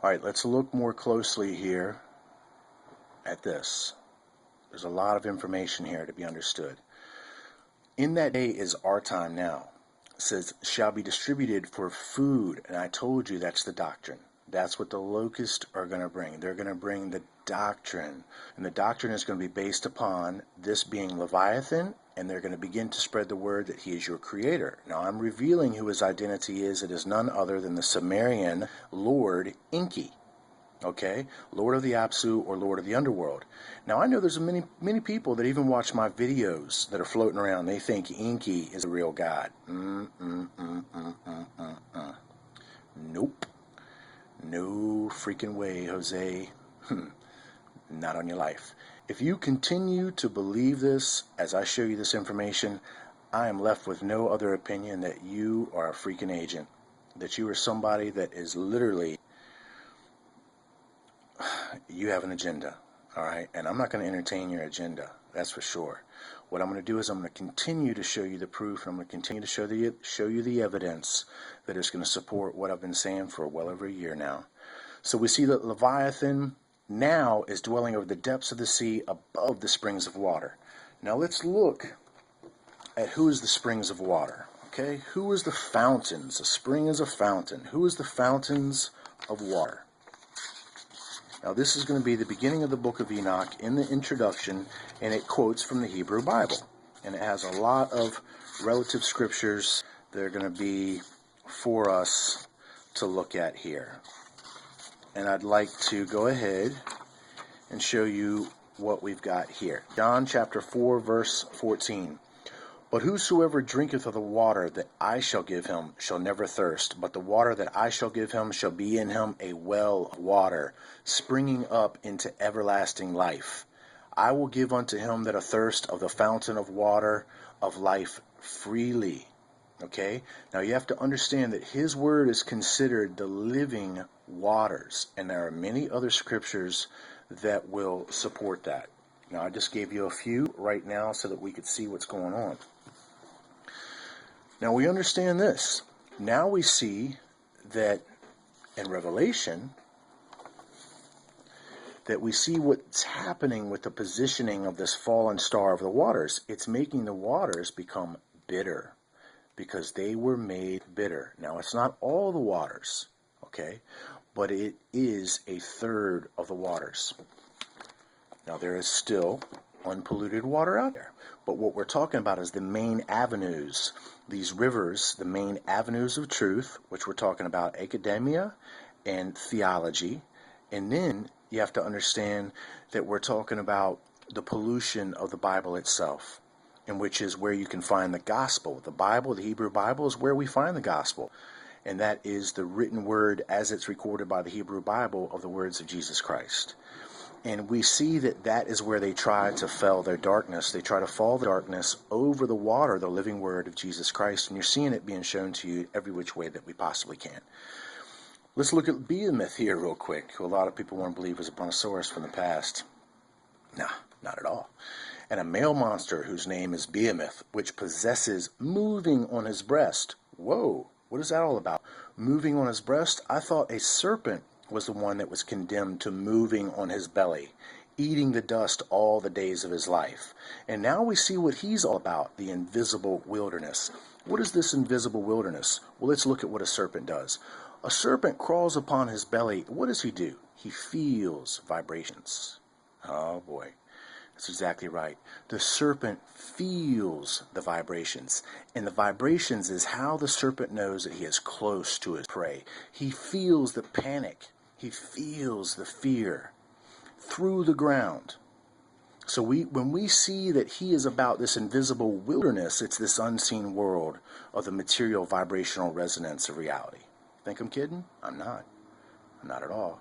All right, let's look more closely here at this. There's a lot of information here to be understood. In that day is our time now. It says, shall be distributed for food. And I told you that's the doctrine. That's what the locusts are going to bring. They're going to bring the doctrine. And the doctrine is going to be based upon this being Leviathan, and they're going to begin to spread the word that he is your creator. Now I'm revealing who his identity is. It is none other than the Sumerian Lord Enki. Okay, Lord of the Apsu or Lord of the Underworld. Now I know there's many people that even watch my videos that are floating around. They think Enki is a real god. Nope. No freaking way, Jose. Not on your life. If you continue to believe this as I show you this information, I am left with no other opinion that you are a freaking agent. That you are somebody that is literally, you have an agenda, all right? And I'm not going to entertain your agenda, that's for sure. What I'm going to do is I'm going to continue to show you the proof, and I'm going to continue to show you the evidence that is going to support what I've been saying for well over a year now. So we see that Leviathan now is dwelling over the depths of the sea above the springs of water. Now let's look at who is the springs of water, okay? Who is the fountains? A spring is a fountain. Who is the fountains of water? Now this is going to be the beginning of the book of Enoch in the introduction, and it quotes from the Hebrew Bible. And it has a lot of relative scriptures that are going to be for us to look at here. And I'd like to go ahead and show you what we've got here. John chapter 4, verse 14. But whosoever drinketh of the water that I shall give him shall never thirst, but the water that I shall give him shall be in him a well of water, springing up into everlasting life. I will give unto him that athirst of the fountain of water of life freely. Okay? Now you have to understand that his word is considered the living waters, and there are many other scriptures that will support that. Now I just gave you a few right now so that we could see what's going on. Now we understand this. Now we see that in Revelation, that we see what's happening with the positioning of this fallen star of the waters. It's making the waters become bitter because they were made bitter. Now it's not all the waters, okay, but it is a third of the waters. Now there is still unpolluted water out there. But what we're talking about is the main avenues, these rivers, the main avenues of truth, which we're talking about academia and theology. And then you have to understand that we're talking about the pollution of the Bible itself, and which is where you can find the gospel. The Bible, the Hebrew Bible, is where we find the gospel. And that is the written word as it's recorded by the Hebrew Bible of the words of Jesus Christ. And we see that that is where they try to fell their darkness. They try to fall the darkness over the water, the living word of Jesus Christ. And you're seeing it being shown to you every which way that we possibly can. Let's look at Behemoth here real quick, who a lot of people want to believe was a brontosaurus from the past. Nah, not at all. And a male monster whose name is Behemoth, which possesses moving on his breast. Whoa, what is that all about? Moving on his breast? I thought a serpent was the one that was condemned to moving on his belly, eating the dust all the days of his life. And now we see what he's all about, the invisible wilderness. What is this invisible wilderness? Well, let's look at what a serpent does. A serpent crawls upon his belly. What does he do? He feels vibrations. Oh boy, that's exactly right. The serpent feels the vibrations. And the vibrations is how the serpent knows that he is close to his prey. He feels the panic. He feels the fear through the ground. So when we see that he is about this invisible wilderness, it's this unseen world of the material vibrational resonance of reality. Think I'm kidding? I'm not. I'm not at all.